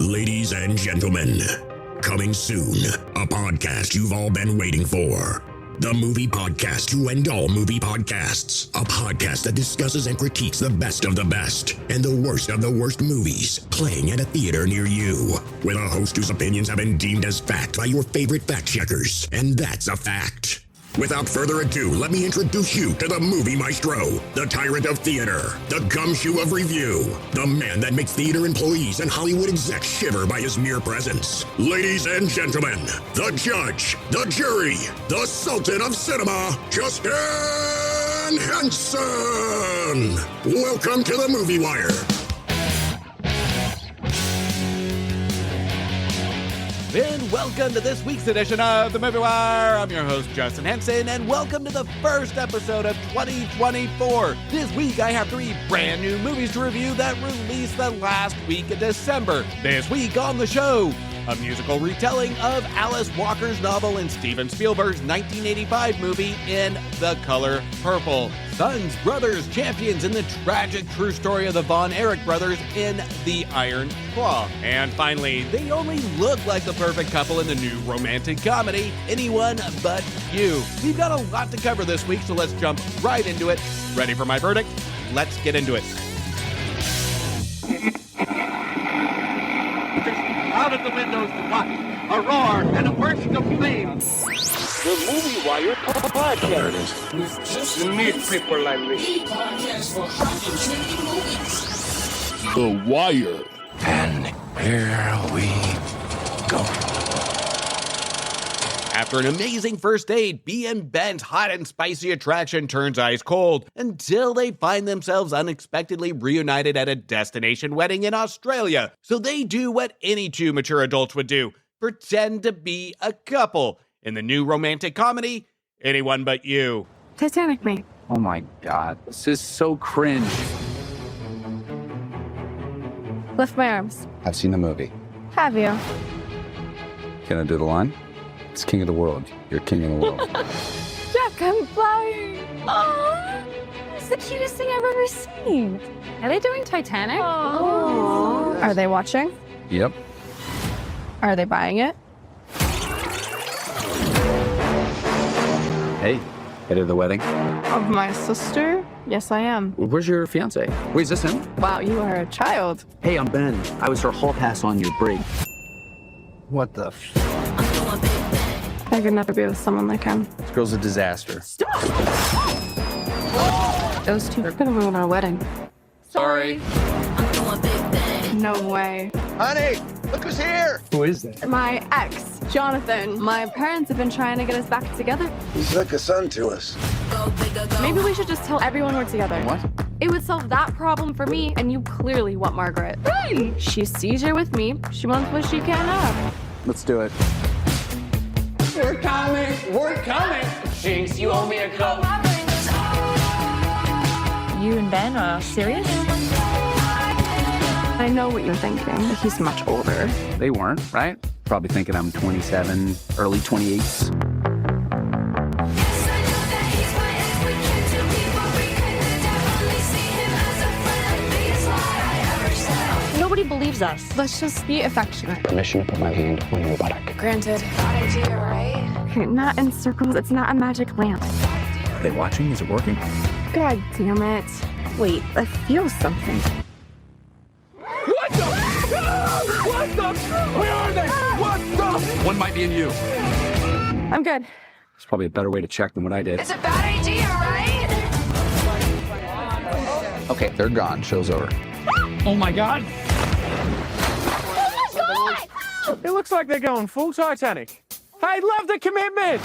Ladies and gentlemen, coming soon, a podcast you've all been waiting for. The movie podcast to end all movie podcasts. A podcast that discusses and critiques the best of the best and the worst of the worst movies playing at a theater near you. With a host whose opinions have been deemed as fact by your favorite fact checkers. And that's a fact. Without further ado, let me introduce you to the movie maestro, the tyrant of theater, the gumshoe of review, the man that makes theater employees and Hollywood execs shiver by his mere presence. Ladies and gentlemen, the judge, the jury, the sultan of cinema, Justin Henson. Welcome to the Movie Wire. And welcome to this week's edition of The Movie Wire. I'm your host, Justin Henson, and welcome to the first episode of 2024. This week, I have 3 brand new movies to review that released the last week of December. This week on the show, a musical retelling of Alice Walker's novel and Steven Spielberg's 1985 movie In the Color Purple. Sons, brothers, champions in the tragic true story of the Von Erich brothers in The Iron Claw. And finally, they only look like the perfect couple in the new romantic comedy, Anyone But You. We've got a lot to cover this week, so let's jump right into it. Ready for my verdict? Let's get into it. Out of the windows, what? A roar and a burst of flame. The Movie Wire podcast. We just need people like me. Podcast for hot and trending movies. The Wire. And here we go. After an amazing first date, Bea and Ben's hot and spicy attraction turns ice cold until they find themselves unexpectedly reunited at a destination wedding in Australia. So they do what any 2 mature adults would do, pretend to be a couple. In the new romantic comedy, Anyone But You. Titanic me. Oh my God, this is so cringe. Lift my arms. I've seen the movie. Have you? Can I do the line? It's king of the world. You're king of the world. Jack, I'm flying. Oh, it's the cutest thing I've ever seen. Are they doing Titanic? Oh. Are they watching? Yep. Are they buying it? Hey, headed to the wedding? Of my sister? Yes, I am. Where's your fiance? Wait, is this him? Wow, you are a child. Hey, I'm Ben. I was her hall pass on your break. What the I could never be with someone like him. This girl's a disaster. Those 2 are gonna ruin our wedding. Sorry. No way. Honey, look who's here. Who is that? My ex, Jonathan. My parents have been trying to get us back together. He's like a son to us. Maybe we should just tell everyone we're together. What? It would solve that problem for me, and you clearly want Margaret. Right. She sees you with me. She wants what she can't have. Let's do it. We're coming. We're coming. Jinx, you owe me a coat. You and Ben are serious? I know what you're thinking. He's much older. They weren't, right? Probably thinking I'm 27, early 28s. Nobody believes us. Let's just be affectionate. Permission to put my hand on your buttock. Granted. Okay, not in circles. It's not a magic lamp. Are they watching? Is it working? God damn it. Wait, I feel something. What the? What the? Where are they? What the? One might be in you. I'm good. It's probably a better way to check than what I did. It's a bad idea, right? Okay, they're gone. Show's over. Oh my God. It looks like they're going full Titanic. I love the commitment.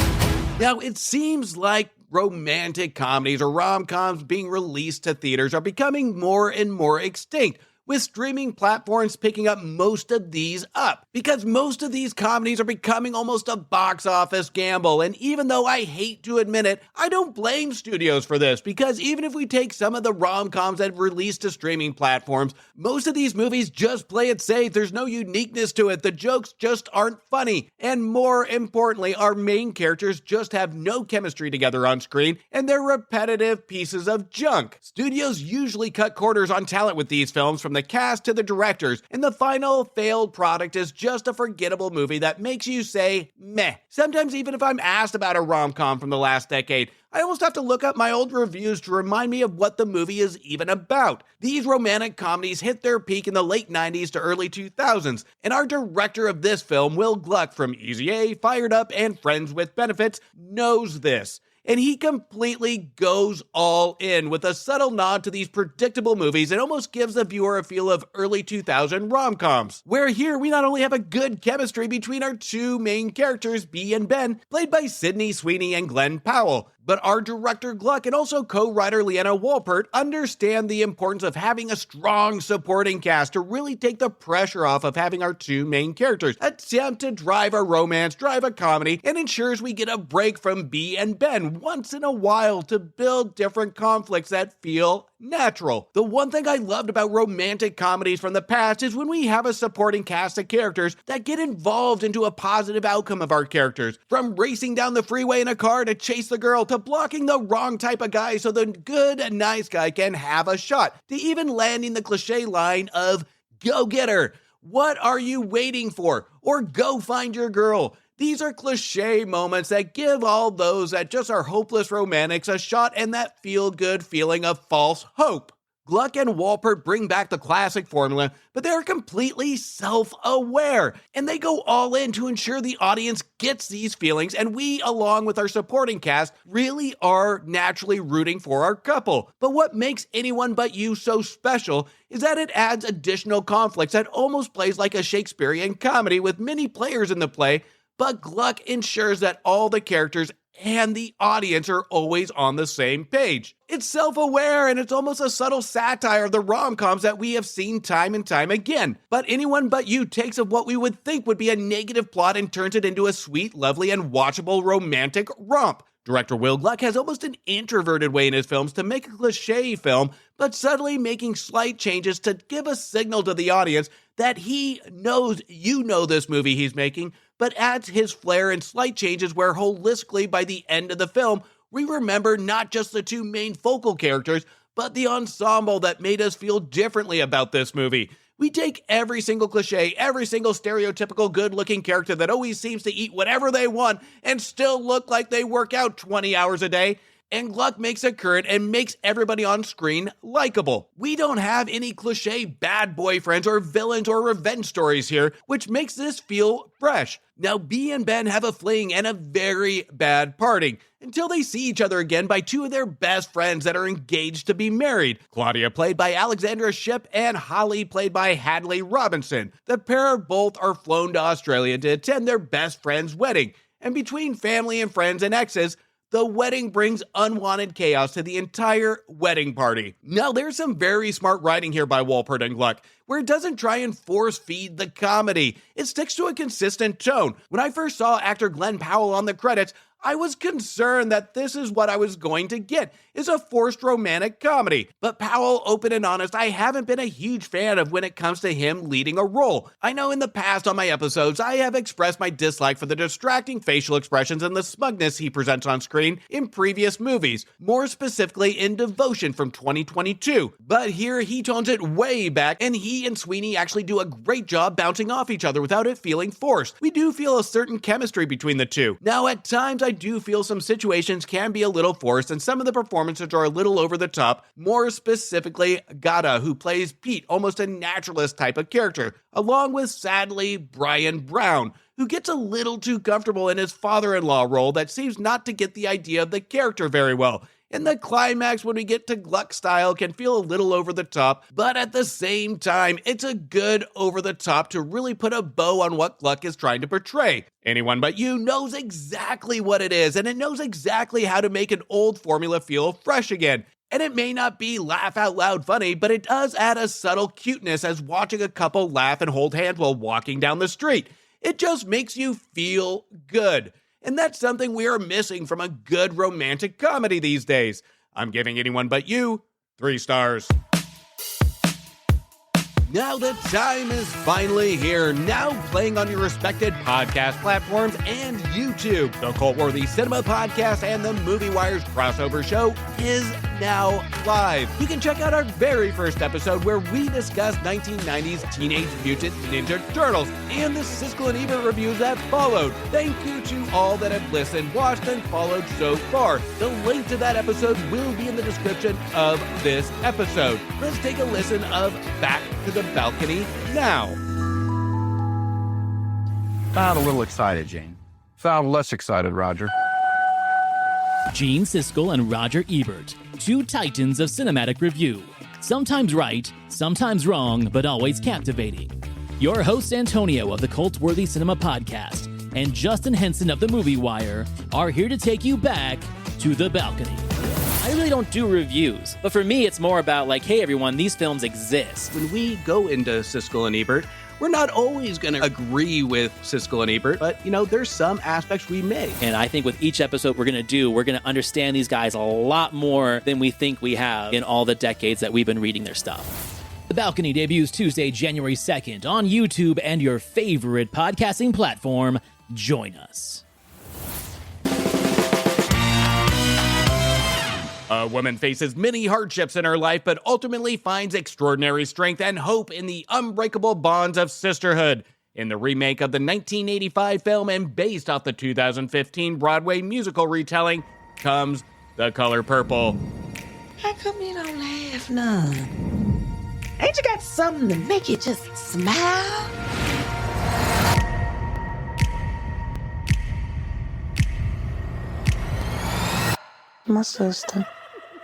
Now, it seems like romantic comedies or rom-coms being released to theaters are becoming more and more extinct, with streaming platforms picking up most of these up. because most of these comedies are becoming almost a box office gamble, and even though I hate to admit it, I don't blame studios for this, because even if we take some of the rom-coms that released to streaming platforms, most of these movies just play it safe. There's no uniqueness to it. The jokes just aren't funny, and more importantly, our main characters just have no chemistry together on screen, and they're repetitive pieces of junk. Studios usually cut corners on talent with these films, from the cast to the directors, and the final failed product is just a forgettable movie that makes you say, meh. Sometimes even if I'm asked about a rom-com from the last decade, I almost have to look up my old reviews to remind me of what the movie is even about. These romantic comedies hit their peak in the late 90s to early 2000s, and our director of this film, Will Gluck from Easy A, Fired Up, and Friends with Benefits, knows this. And he completely goes all in with a subtle nod to these predictable movies and almost gives the viewer a feel of early 2000 rom-coms. Where here we not only have a good chemistry between our two main characters, Bea and Ben, played by Sydney Sweeney and Glenn Powell, but our director Gluck and also co-writer Leanna Wolpert understand the importance of having a strong supporting cast to really take the pressure off of having our two main characters attempt to drive a romance, drive a comedy, and ensures we get a break from Bea and Ben once in a while to build different conflicts that feel natural. The one thing I loved about romantic comedies from the past is when we have a supporting cast of characters that get involved into a positive outcome of our characters. From racing down the freeway in a car to chase the girl, to blocking the wrong type of guy so the good and nice guy can have a shot, to even landing the cliche line of, "Go get her, what are you waiting for?" or "Go find your girl." These are cliche moments that give all those that just are hopeless romantics a shot and that feel-good feeling of false hope. Gluck and Wolpert bring back the classic formula, but they're completely self-aware, and they go all in to ensure the audience gets these feelings, and we, along with our supporting cast, really are naturally rooting for our couple. But what makes Anyone But You so special is that it adds additional conflicts that almost plays like a Shakespearean comedy with many players in the play, but Gluck ensures that all the characters and the audience are always on the same page. It's self-aware, and it's almost a subtle satire of the rom-coms that we have seen time and time again. But Anyone But You takes of what we would think would be a negative plot and turns it into a sweet, lovely, and watchable romantic romp. Director Will Gluck has almost an introverted way in his films to make a cliche film, but subtly making slight changes to give a signal to the audience that he knows you know this movie he's making, but adds his flair and slight changes where holistically by the end of the film, we remember not just the two main focal characters, but the ensemble that made us feel differently about this movie. We take every single cliche, every single stereotypical good-looking character that always seems to eat whatever they want and still look like they work out 20 hours a day, and Gluck makes it current and makes everybody on screen likable. We don't have any cliche bad boyfriends or villains or revenge stories here, which makes this feel fresh. Now, Bea and Ben have a fling and a very bad parting, until they see each other again by two of their best friends that are engaged to be married. Claudia, played by Alexandra Shipp, and Holly, played by Hadley Robinson. The pair both are flown to Australia to attend their best friend's wedding, and between family and friends and exes, the wedding brings unwanted chaos to the entire wedding party. Now, there's some very smart writing here by Wolpert and Gluck, where it doesn't try and force-feed the comedy. It sticks to a consistent tone. When I first saw actor Glenn Powell on the credits, I was concerned that this is what I was going to get, is a forced romantic comedy. But Powell, open and honest, I haven't been a huge fan of when it comes to him leading a role. I know in the past on my episodes, I have expressed my dislike for the distracting facial expressions and the smugness he presents on screen in previous movies, more specifically in Devotion from 2022. But here he tones it way back, and he and Sweeney actually do a great job bouncing off each other without it feeling forced. We do feel a certain chemistry between the two. Now, at times, I do feel some situations can be a little forced and some of the performances are a little over the top, more specifically Gada, who plays Pete, almost a naturalist type of character, along with, sadly, Brian Brown, who gets a little too comfortable in his father-in-law role that seems not to get the idea of the character very well. And the climax, when we get to Gluck style, can feel a little over the top, but at the same time, it's a good over the top to really put a bow on what Gluck is trying to portray. Anyone But You knows exactly what it is, and it knows exactly how to make an old formula feel fresh again. And it may not be laugh out loud funny, but it does add a subtle cuteness as watching a couple laugh and hold hands while walking down the street. It just makes you feel good. And that's something we are missing from a good romantic comedy these days. I'm giving Anyone But You 3 stars. Now the time is finally here, now playing on your respected podcast platforms and YouTube. The Cultworthy Cinema Podcast and the Movie Wire's crossover show is now live. You can check out our very first episode where we discuss 1990s Teenage Mutant Ninja Turtles and the Siskel and Ebert reviews that followed. Thank you to all that have listened, watched, and followed so far. The link to that episode will be in the description of this episode. Let's take a listen of Back to the Balcony now. Sound a little excited, Jane. Sound less excited, Roger. Gene Siskel and Roger Ebert, two titans of cinematic review. Sometimes right, sometimes wrong, but always captivating. Your hosts Antonio of the Cultworthy Cinema Podcast and Justin Henson of the Movie Wire are here to take you back to the balcony. I really don't do reviews, but for me, it's more about like, hey, everyone, these films exist. When we go into Siskel and Ebert, we're not always going to agree with Siskel and Ebert, but, there's some aspects we may. And I think with each episode we're going to understand these guys a lot more than we think we have in all the decades that we've been reading their stuff. The Balcony debuts Tuesday, January 2nd on YouTube and your favorite podcasting platform. Join us. A woman faces many hardships in her life, but ultimately finds extraordinary strength and hope in the unbreakable bonds of sisterhood. In the remake of the 1985 film and based off the 2015 Broadway musical retelling comes The Color Purple. How come you don't laugh none? Ain't you got something to make you just smile? My sister,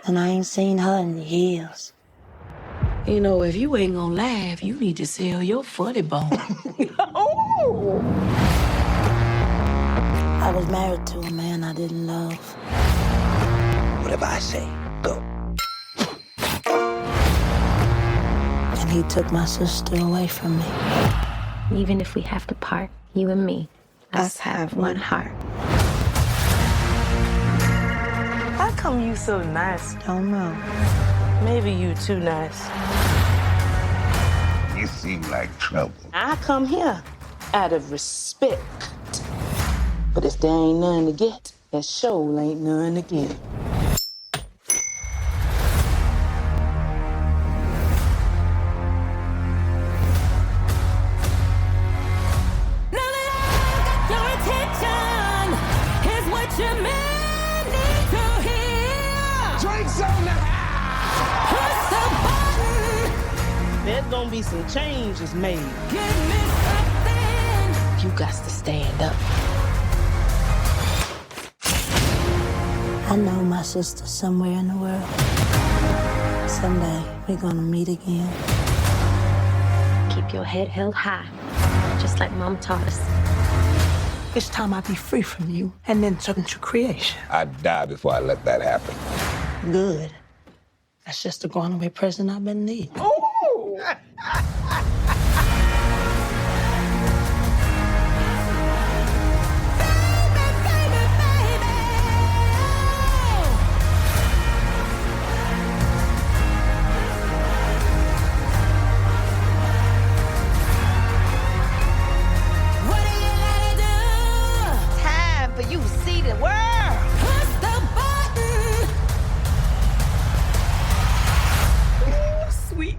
and I ain't seen her in years. If you ain't gonna laugh, you need to sell your funny bone. I was married to a man I didn't love. Whatever I say, go. And he took my sister away from me. Even if we have to part, you and me, us have one heart. How come you so nice? Don't know. Maybe you too nice. You seem like trouble. I come here out of respect. But if there ain't none to get, there sure ain't none to give. There's gonna be some changes made. Give me something. You got to stand up. I know my sister's somewhere in the world. Someday we're gonna meet again. Keep your head held high, just like Mom taught us. It's time I be free from you and then turn to creation. I'd die before I let that happen. Good. That's just the going away present I've been needing. Oh!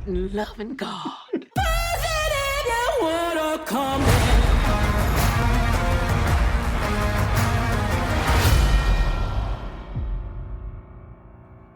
Loving God.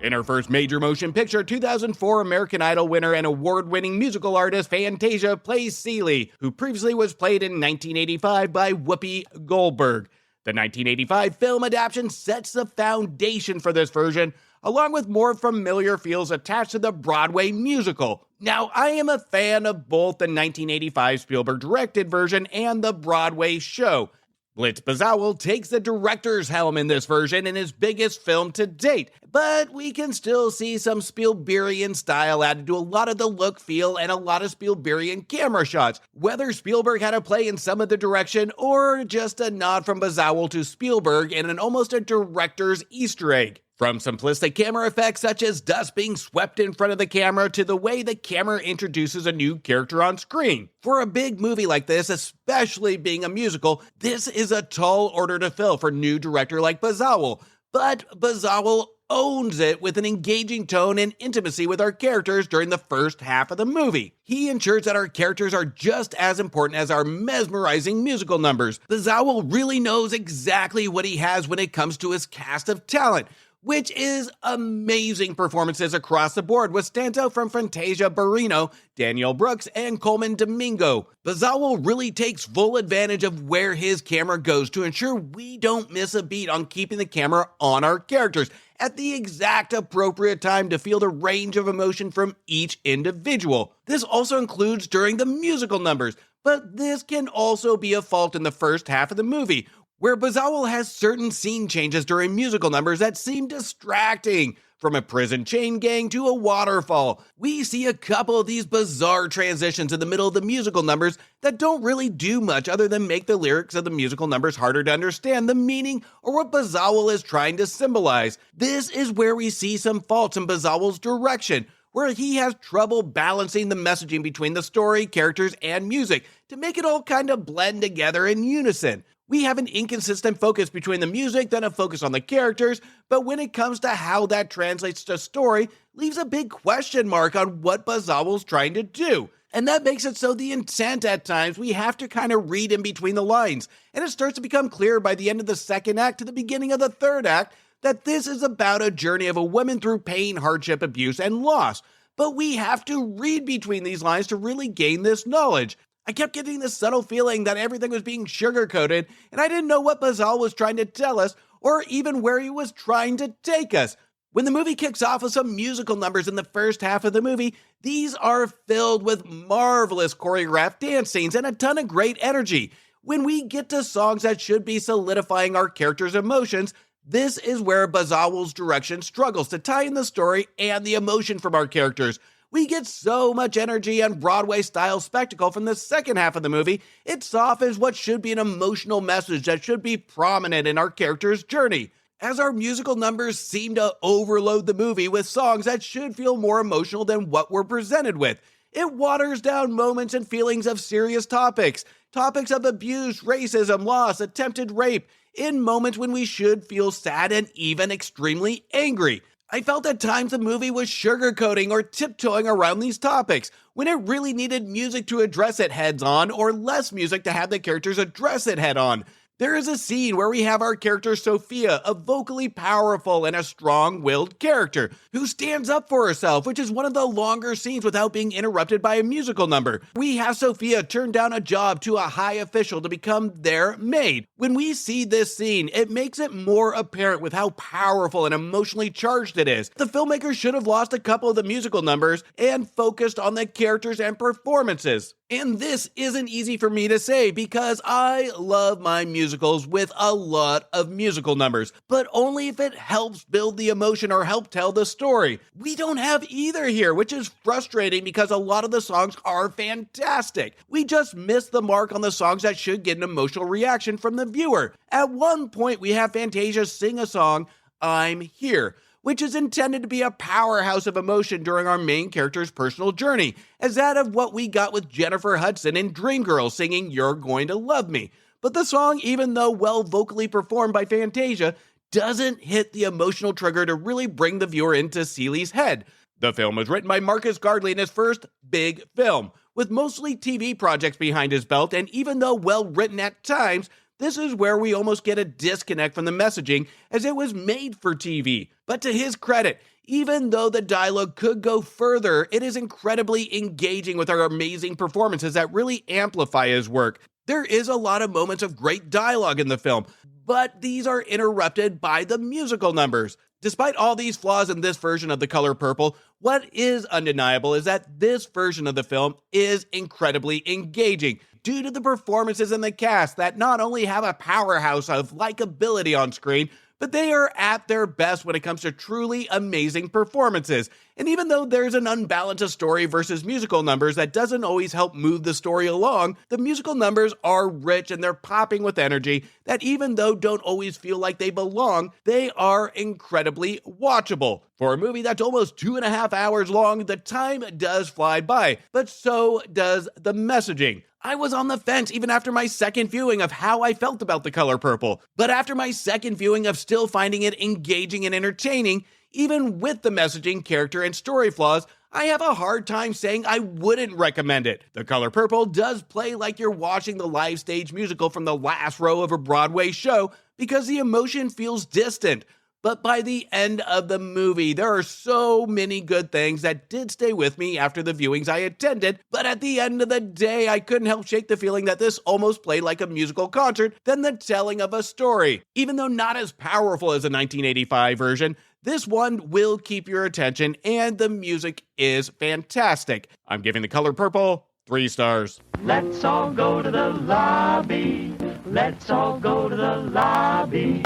In her first major motion picture, 2004 American Idol winner and award-winning musical artist Fantasia plays Celie, who previously was played in 1985 by Whoopi Goldberg. The 1985 film adaptation sets the foundation for this version, along with more familiar feels attached to the Broadway musical. Now, I am a fan of both the 1985 Spielberg directed version and the Broadway show. Blitz Bazawul takes the director's helm in this version in his biggest film to date, but we can still see some Spielbergian style added to a lot of the look, feel, and a lot of Spielbergian camera shots. Whether Spielberg had a play in some of the direction or just a nod from Bazawul to Spielberg in an almost a director's Easter egg. From simplistic camera effects such as dust being swept in front of the camera to the way the camera introduces a new character on screen. For a big movie like this, especially being a musical, this is a tall order to fill for a new director like Bazawul. But Bazawul owns it with an engaging tone and intimacy with our characters during the first half of the movie. He ensures that our characters are just as important as our mesmerizing musical numbers. Bazawul really knows exactly what he has when it comes to his cast of talent, which is amazing performances across the board, with stands out from Fantasia Barrino, Danielle Brooks, and Coleman Domingo. Bazawul really takes full advantage of where his camera goes to ensure we don't miss a beat on keeping the camera on our characters at the exact appropriate time to feel the range of emotion from each individual. This also includes during the musical numbers, but this can also be a fault in the first half of the movie, where Bazawul has certain scene changes during musical numbers that seem distracting. From a prison chain gang to a waterfall, we see a couple of these bizarre transitions in the middle of the musical numbers that don't really do much other than make the lyrics of the musical numbers harder to understand the meaning or what Bazawul is trying to symbolize. This is where we see some faults in Bazawul's direction, where he has trouble balancing the messaging between the story, characters, and music to make it all kind of blend together in unison. We have an inconsistent focus between the music, then a focus on the characters, but when it comes to how that translates to story, leaves a big question mark on what Bazawul's trying to do. And that makes it so the intent at times we have to kind of read in between the lines, and it starts to become clear by the end of the second act to the beginning of the third act that this is about a journey of a woman through pain, hardship, abuse, and loss. But we have to read between these lines to really gain this knowledge. I kept getting this subtle feeling that everything was being sugar-coated, and I didn't know what Bazawul was trying to tell us, or even where he was trying to take us. When the movie kicks off with some musical numbers in the first half of the movie, these are filled with marvelous choreographed dance scenes and a ton of great energy. When we get to songs that should be solidifying our characters' emotions, this is where Bazawul's direction struggles to tie in the story and the emotion from our characters. We get so much energy and Broadway-style spectacle from the second half of the movie, it softens what should be an emotional message that should be prominent in our character's journey. As our musical numbers seem to overload the movie with songs that should feel more emotional than what we're presented with, it waters down moments and feelings of serious topics of abuse, racism, loss, attempted rape, in moments when we should feel sad and even extremely angry. I felt at times the movie was sugarcoating or tiptoeing around these topics, when it really needed music to address it heads on, or less music to have the characters address it head on. There is a scene where we have our character Sophia, a vocally powerful and a strong-willed character, who stands up for herself, which is one of the longer scenes without being interrupted by a musical number. We have Sophia turn down a job to a high official to become their maid. When we see this scene, it makes it more apparent with how powerful and emotionally charged it is. The filmmakers should have lost a couple of the musical numbers and focused on the characters and performances. And this isn't easy for me to say because I love my musicals with a lot of musical numbers, but only if it helps build the emotion or help tell the story. We don't have either here, which is frustrating because a lot of the songs are fantastic. We just miss the mark on the songs that should get an emotional reaction from the viewer. At one point, we have Fantasia sing a song, I'm Here, which is intended to be a powerhouse of emotion during our main character's personal journey, as that of what we got with Jennifer Hudson in Dreamgirls singing You're Going to Love Me. But the song, even though well vocally performed by Fantasia, doesn't hit the emotional trigger to really bring the viewer into Seeley's head. The film was written by Marcus Gardley in his first big film, with mostly TV projects behind his belt, and even though well written at times, this is where we almost get a disconnect from the messaging, as it was made for TV. But to his credit, even though the dialogue could go further, it is incredibly engaging with our amazing performances that really amplify his work. There is a lot of moments of great dialogue in the film, but these are interrupted by the musical numbers. Despite all these flaws in this version of The Color Purple, What is undeniable is that this version of the film is incredibly engaging due to the performances and the cast that not only have a powerhouse of likability on screen, but they are at their best when it comes to truly amazing performances. And even though there's an unbalanced story versus musical numbers that doesn't always help move the story along, the musical numbers are rich and they're popping with energy that even though don't always feel like they belong, they are incredibly watchable. For a movie that's almost 2.5 hours long, the time does fly by, but so does the messaging. I was on the fence even after my second viewing of how I felt about The Color Purple, but after my second viewing of still finding it engaging and entertaining, even with the messaging, character, and story flaws, I have a hard time saying I wouldn't recommend it. The Color Purple does play like you're watching the live stage musical from the last row of a Broadway show because the emotion feels distant. But by the end of the movie, there are so many good things that did stay with me after the viewings I attended, but at the end of the day, I couldn't help shake the feeling that this almost played like a musical concert than the telling of a story. Even though not as powerful as the 1985 version, this one will keep your attention, and the music is fantastic. I'm giving The Color Purple 3 stars. Let's all go to the lobby. Let's all go to the lobby.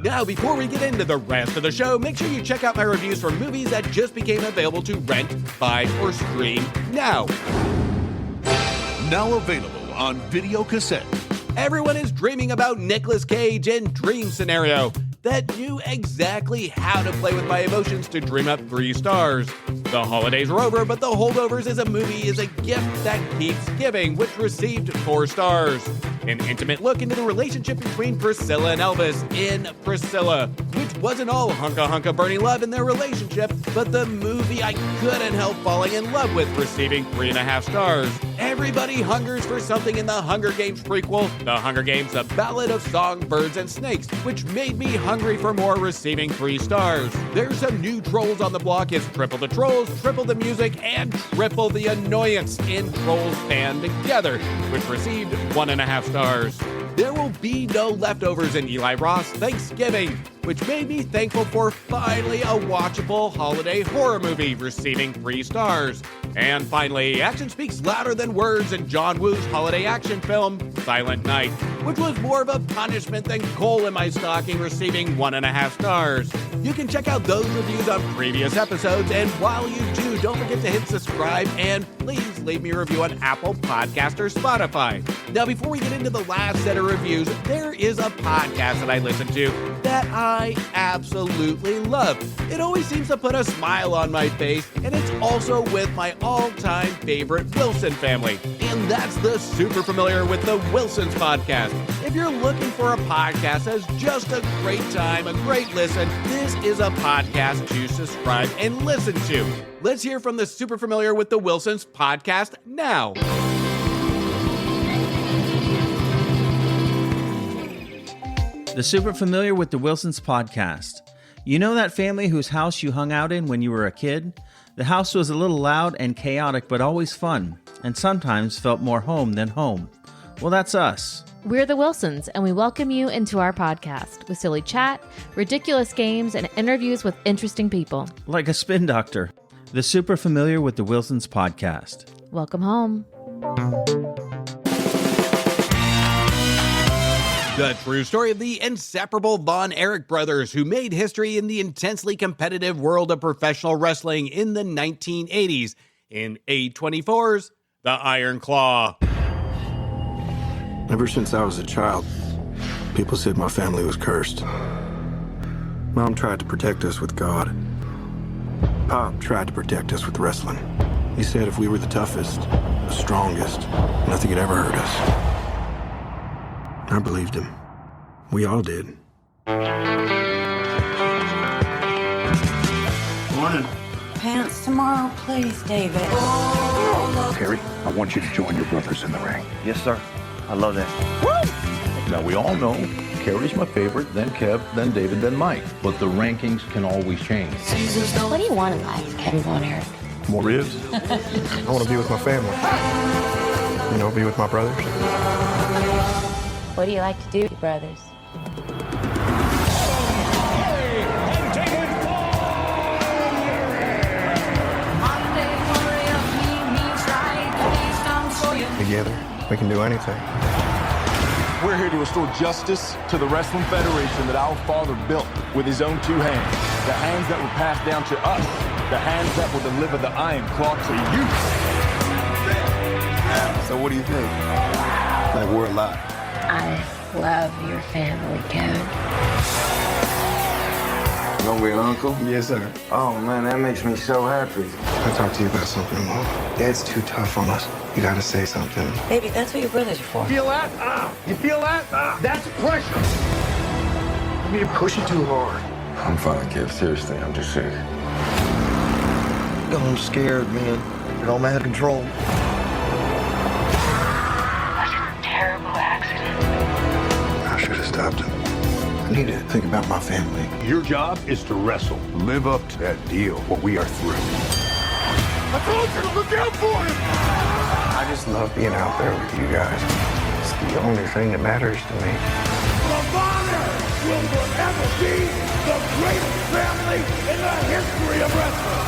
Now, before we get into the rest of the show, make sure you check out my reviews for movies that just became available to rent, buy, or stream now. Now available on video cassette. Everyone is dreaming about Nicolas Cage in Dream Scenario that knew exactly how to play with my emotions to dream up 3 stars. The holidays are over, but The Holdovers is a gift that keeps giving, which received 4 stars. An intimate look into the relationship between Priscilla and Elvis in Priscilla, which wasn't all hunka Bernie love in their relationship, but the movie I couldn't help falling in love with, receiving 3.5 stars. Everybody hungers for something in the Hunger Games prequel, The Hunger Games: The Ballad of Songbirds and Snakes, which made me hungry for more, receiving 3 stars. There's some new trolls on the block. It's triple the trolls, triple the music, and triple the annoyance in Trolls Band Together, which received 1.5 stars. There will be no leftovers in Eli Roth's Thanksgiving, which made me thankful for finally a watchable holiday horror movie, receiving 3 stars. And finally, action speaks louder than words in John Woo's holiday action film, Silent Night, which was more of a punishment than coal in my stocking, receiving 1.5 stars. You can check out those reviews on previous episodes, and while you do, don't forget to hit subscribe, and please leave me a review on Apple Podcast or Spotify. Now, before we get into the last set of reviews, there is a podcast that I listen to that I absolutely love. It always seems to put a smile on my face, and it's also with my all-time favorite Wilson family, and that's the Super Familiar with the Wilsons podcast. If you're looking for a podcast that's just a great time, a great listen, this is a podcast to subscribe and listen to. Let's hear from the Super Familiar with the Wilsons podcast now. The Super Familiar with the Wilsons podcast. You know that family whose house you hung out in when you were a kid? The house was a little loud and chaotic, but always fun, and sometimes felt more home than home. Well, that's us. We're the Wilsons, and we welcome you into our podcast with silly chat, ridiculous games, and interviews with interesting people. Like a spin doctor. The Super Familiar with the Wilsons podcast. Welcome home. The true story of the inseparable Von Erich brothers who made history in the intensely competitive world of professional wrestling in the 1980s in A24's The Iron Claw. Ever since I was a child, people said my family was cursed. Mom tried to protect us with God. Pop tried to protect us with wrestling. He said if we were the toughest, the strongest, nothing could ever hurt us. I believed him. We all did. Morning. Pants tomorrow, please, David. Carrie, I want you to join your brothers in the ring. Yes, sir. I love that. Now, we all know Carrie's my favorite, then Kev, then David, then Mike. But the rankings can always change. What do you want in life, Kevin Von Erich? More ribs? I want to be with my family. You know, be with my brothers. What do you like to do, brothers? together, we can do anything. We're here to restore justice to the Wrestling Federation that our father built with his own two hands. The hands that were passed down to us. The hands that will deliver the Iron Claw to you. So what do you think? Like we're alive. I love your family, Kevin. You gonna be an uncle? Yes, sir. Oh, man, that makes me so happy. I'll talk to you about something, Mom. Dad's too tough on us. You gotta say something. Baby, that's what your brothers are for. Feel that? You feel that? That's pressure. You need to push it too hard. I'm fine, Kev. Seriously, I'm just sick. I'm scared, man. It all out of control. That's a terrible accident. I should have stopped him. I need to think about my family. Your job is to wrestle. Live up to that deal, what we are through. I told you to look out for him! I just love being out there with you guys. It's the only thing that matters to me. The Bonner will forever be the greatest family in the history of wrestling!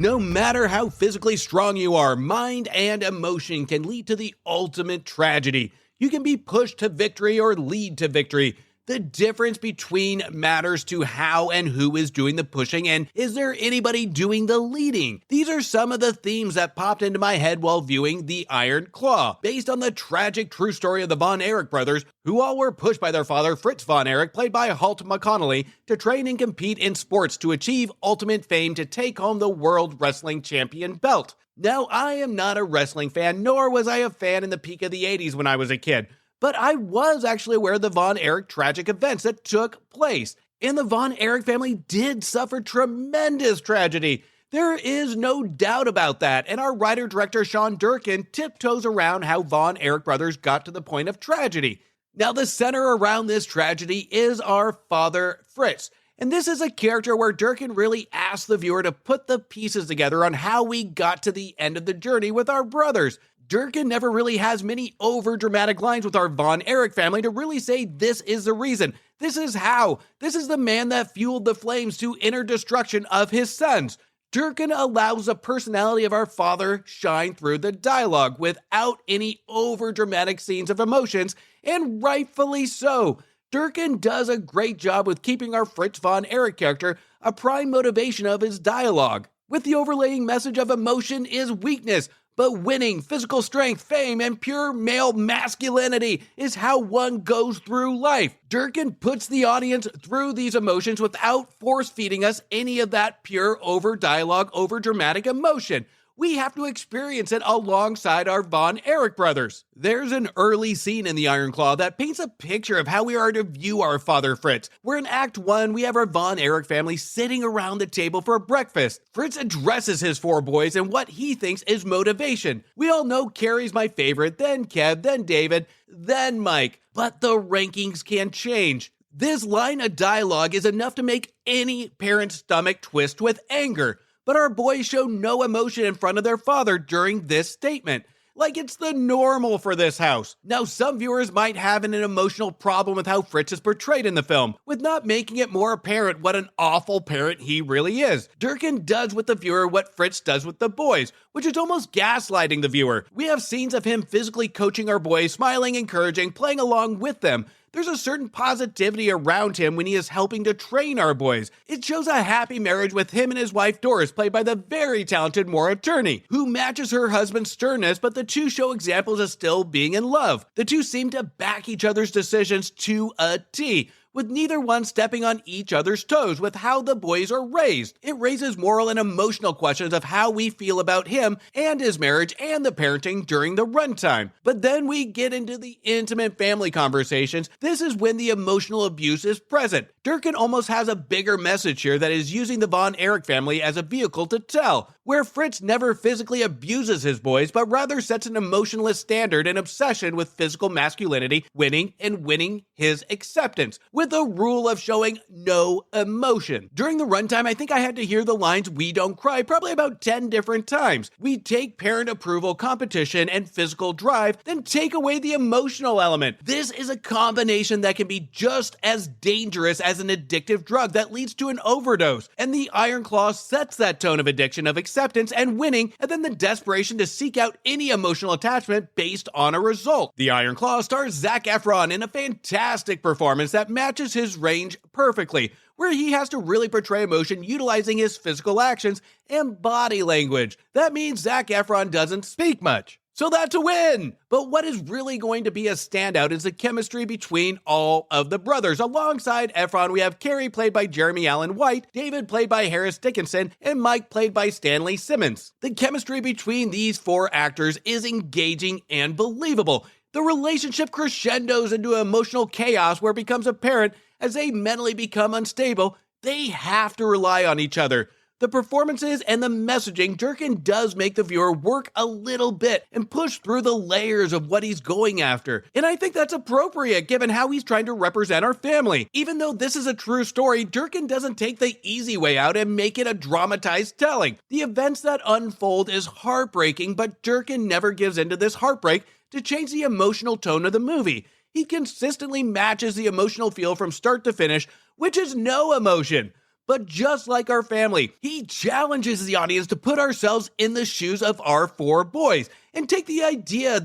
No matter how physically strong you are, mind and emotion can lead to the ultimate tragedy. You can be pushed to victory or lead to victory. The difference between matters to how and who is doing the pushing, and is there anybody doing the leading? These are some of the themes that popped into my head while viewing The Iron Claw, based on the tragic true story of the Von Erich brothers, who all were pushed by their father Fritz Von Erich, played by Halt McConnelly, to train and compete in sports to achieve ultimate fame to take home the World Wrestling Champion belt. Now, I am not a wrestling fan, nor was I a fan in the peak of the 80s when I was a kid. But I was actually aware of the Von Erich tragic events that took place. And the Von Erich family did suffer tremendous tragedy. There is no doubt about that. And our writer-director Sean Durkin tiptoes around how Von Erich brothers got to the point of tragedy. Now, the center around this tragedy is our father, Fritz. And this is a character where Durkin really asks the viewer to put the pieces together on how we got to the end of the journey with our brothers. Durkin never really has many over-dramatic lines with our Von Erich family to really say this is the reason, this is how, this is the man that fueled the flames to inner destruction of his sons. Durkin allows the personality of our father shine through the dialogue without any over-dramatic scenes of emotions, and rightfully so. Durkin does a great job with keeping our Fritz Von Erich character a prime motivation of his dialogue, with the overlaying message of emotion is weakness, but winning, physical strength, fame, and pure male masculinity is how one goes through life. Durkin puts the audience through these emotions without force-feeding us any of that pure over-dialogue, over-dramatic emotion. We have to experience it alongside our Von Erich brothers. There's an early scene in The Iron Claw that paints a picture of how we are to view our father Fritz, where in Act 1 we have our Von Erich family sitting around the table for breakfast. Fritz addresses his four boys and what he thinks is motivation. We all know Carrie's my favorite, then Kev, then David, then Mike, but the rankings can change. This line of dialogue is enough to make any parent's stomach twist with anger. But our boys show no emotion in front of their father during this statement. Like it's the normal for this house. Now, some viewers might have an emotional problem with how Fritz is portrayed in the film, with not making it more apparent what an awful parent he really is. Durkin does with the viewer what Fritz does with the boys, which is almost gaslighting the viewer. We have scenes of him physically coaching our boys, smiling, encouraging, playing along with them. There's a certain positivity around him when he is helping to train our boys. It shows a happy marriage with him and his wife Doris, played by the very talented Maura Tierney, who matches her husband's sternness, but the two show examples of still being in love. The two seem to back each other's decisions to a T, with neither one stepping on each other's toes with how the boys are raised. It raises moral and emotional questions of how we feel about him and his marriage and the parenting during the runtime. But then we get into the intimate family conversations. This is when the emotional abuse is present. Durkin almost has a bigger message here that is using the Von Erich family as a vehicle to tell, where Fritz never physically abuses his boys, but rather sets an emotionless standard and obsession with physical masculinity, winning his acceptance, with a rule of showing no emotion. During the runtime, I think I had to hear the lines "we don't cry" probably about 10 different times. We take parent approval, competition, and physical drive, then take away the emotional element. This is a combination that can be just as dangerous as an addictive drug that leads to an overdose. And the Iron Claw sets that tone of addiction, of acceptance and winning, and then the desperation to seek out any emotional attachment based on a result. The Iron Claw stars Zac Efron in a fantastic performance that matches his range perfectly, where he has to really portray emotion utilizing his physical actions and body language. That means Zac Efron doesn't speak much. So that's a win! But what is really going to be a standout is the chemistry between all of the brothers. Alongside Efron, we have Carrie played by Jeremy Allen White, David played by Harris Dickinson, and Mike played by Stanley Simmons. The chemistry between these four actors is engaging and believable. The relationship crescendos into emotional chaos where it becomes apparent as they mentally become unstable, they have to rely on each other. The performances and the messaging, Durkin does make the viewer work a little bit and push through the layers of what he's going after. And I think that's appropriate given how he's trying to represent our family. Even though this is a true story, Durkin doesn't take the easy way out and make it a dramatized telling. The events that unfold is heartbreaking, but Durkin never gives into this heartbreak to change the emotional tone of the movie. He consistently matches the emotional feel from start to finish, which is no emotion. But just like our family, he challenges the audience to put ourselves in the shoes of our four boys and take the idea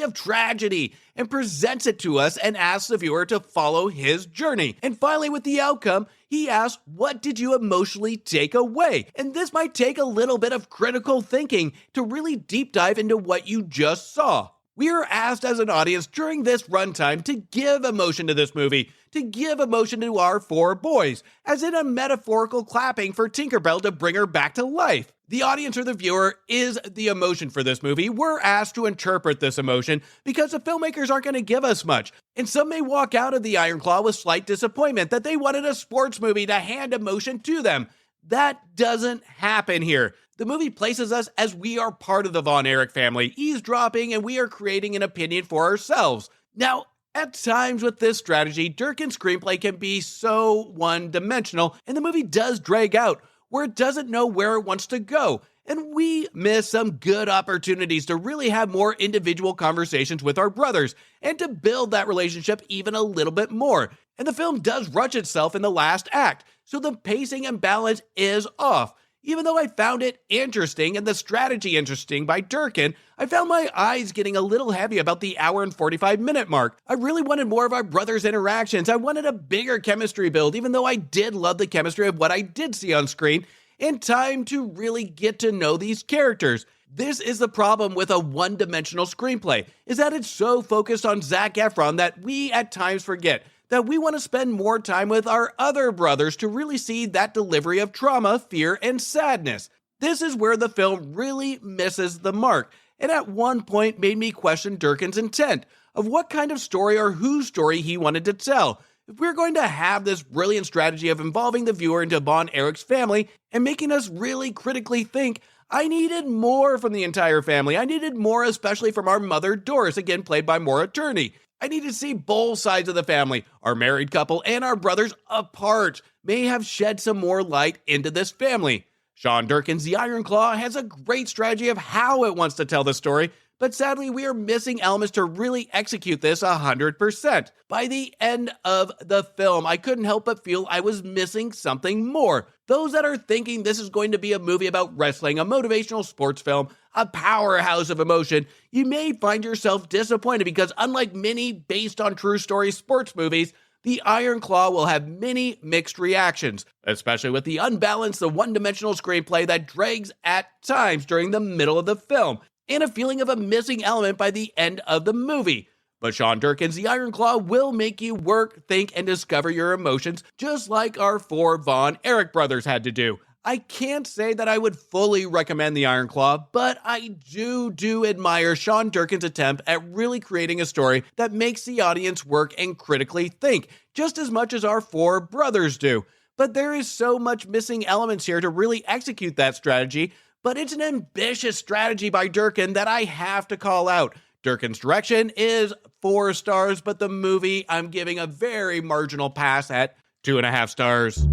of tragedy, and presents it to us and asks the viewer to follow his journey. And finally, with the outcome, he asks, what did you emotionally take away? And this might take a little bit of critical thinking to really deep dive into what you just saw. We are asked as an audience during this runtime to give emotion to this movie, to give emotion to our four boys, as in a metaphorical clapping for Tinkerbell to bring her back to life. The audience or the viewer is the emotion for this movie. We're asked to interpret this emotion because the filmmakers aren't going to give us much. And some may walk out of the Iron Claw with slight disappointment that they wanted a sports movie to hand emotion to them. That doesn't happen here. The movie places us as we are part of the Von Erich family, eavesdropping, and we are creating an opinion for ourselves. Now, at times with this strategy, Durkin's screenplay can be so one-dimensional, and the movie does drag out, where it doesn't know where it wants to go. And we miss some good opportunities to really have more individual conversations with our brothers, and to build that relationship even a little bit more. And the film does rush itself in the last act, so the pacing and balance is off. Even though I found it interesting and the strategy interesting by Durkin, I found my eyes getting a little heavy about the hour and 45-minute mark. I really wanted more of our brothers' interactions. I wanted a bigger chemistry build, even though I did love the chemistry of what I did see on screen, and time to really get to know these characters. This is the problem with a one-dimensional screenplay, is that it's so focused on Zac Efron that we at times forget that we want to spend more time with our other brothers to really see that delivery of trauma, fear, and sadness. This is where the film really misses the mark, and at one point made me question Durkin's intent of what kind of story or whose story he wanted to tell. If we're going to have this brilliant strategy of involving the viewer into Von Erich's family and making us really critically think, I needed more from the entire family. I needed more, especially from our mother, Doris, again played by Maura Tierney. I need to see both sides of the family, our married couple and our brothers apart, may have shed some more light into this family. Sean Durkin's The Iron Claw has a great strategy of how it wants to tell the story, but sadly we are missing elements to really execute this 100%. By the end of the film, I couldn't help but feel I was missing something more. Those that are thinking this is going to be a movie about wrestling, a motivational sports film, a powerhouse of emotion, you may find yourself disappointed because unlike many based on true story sports movies, The Iron Claw will have many mixed reactions, especially with the unbalanced, the one-dimensional screenplay that drags at times during the middle of the film, and a feeling of a missing element by the end of the movie. But Sean Durkin's The Iron Claw will make you work, think, and discover your emotions, just like our four Von Erich brothers had to do. I can't say that I would fully recommend The Iron Claw, but I do admire Sean Durkin's attempt at really creating a story that makes the audience work and critically think, just as much as our four brothers do. But there is so much missing elements here to really execute that strategy, but it's an ambitious strategy by Durkin that I have to call out. Durkin's direction is 4 stars, but the movie I'm giving a very marginal pass at 2.5 stars.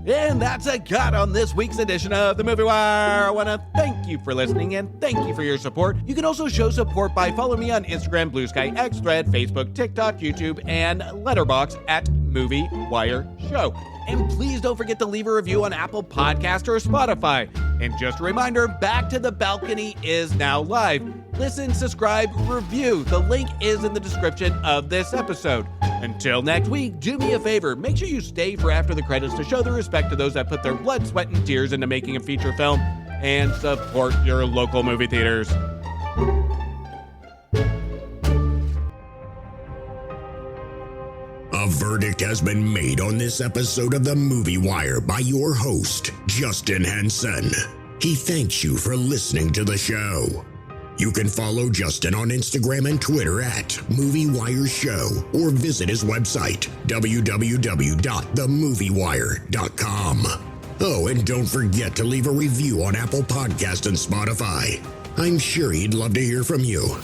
And that's a cut on this week's edition of The Movie Wire. I want to thank you for listening and thank you for your support. You can also show support by following me on Instagram, Blue Sky, X, Thread, Facebook, TikTok, YouTube, and Letterboxd at Movie Wire Show. And please don't forget to leave a review on Apple Podcast or Spotify. And just a reminder, Back to the Balcony is now live. Listen, subscribe, review. The link is in the description of this episode. Until next week, do me a favor. Make sure you stay for after the credits to show the respect to those that put their blood, sweat, and tears into making a feature film, and support your local movie theaters. A verdict has been made on this episode of The Movie Wire by your host, Justin Henson. He thanks you for listening to the show. You can follow Justin on Instagram and Twitter at Movie Wire Show or visit his website, www.themoviewire.com. Oh, and don't forget to leave a review on Apple Podcasts and Spotify. I'm sure he'd love to hear from you.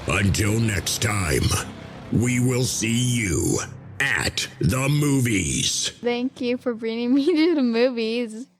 Until next time, we will see you at the movies. Thank you for bringing me to the movies.